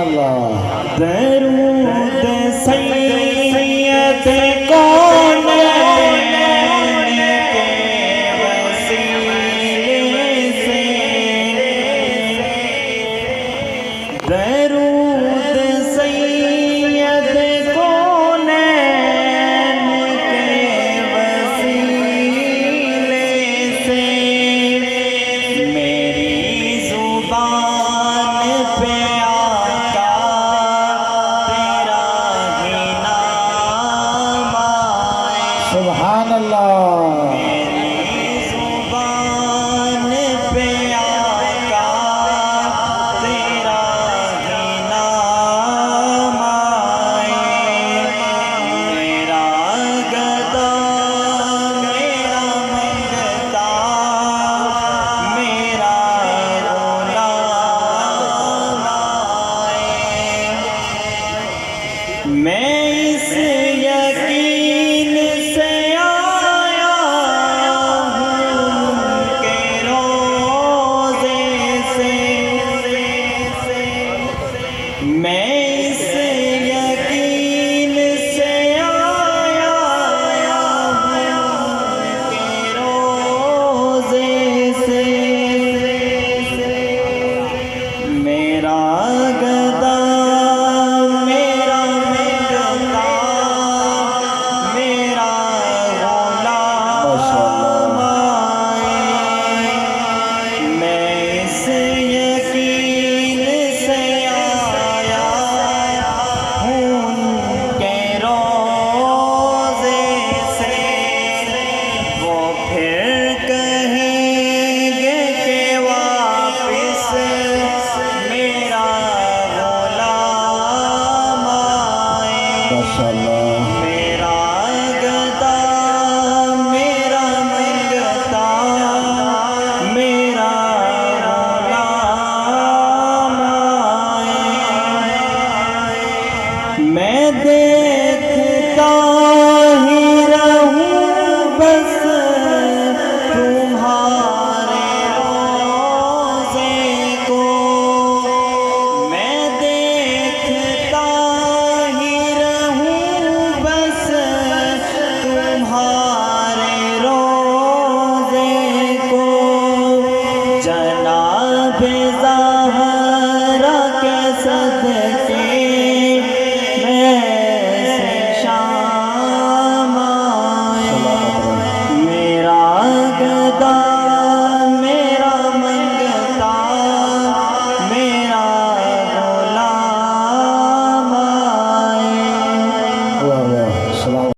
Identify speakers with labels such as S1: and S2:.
S1: اللہ
S2: درود سید کونین کے وسیلے سے، درود سید کونین کے وسیلے سے، میری زبان پہ آقا تیرا ہی نام آئے،
S1: سبحان اللہ
S2: میری زبان پہ آقا تیرا ہی نام آئے، میرا گدا میرا منگتا میرا غلام آئے، میں اس یقین سے آیا ہوں کہ روزے سے، میں اس یقین سے آیا ہوں کہ روزے سے، میرا گدا میرا منگتا میرا غلام آئے، میں اس یقین سے آیا ہوں کہ روزے سے، وہ پھر کہیں گے کہ واپس میرا غلام آئے،
S1: ماشاء اللہ
S2: میرا گدا میرا منگتا میرا غلام آئے، میں دیکھتا ہی رہوں بس تمہارے روزے کو، میں دیکھتا ہی رہوں بس تمہارے روزے کو، جناب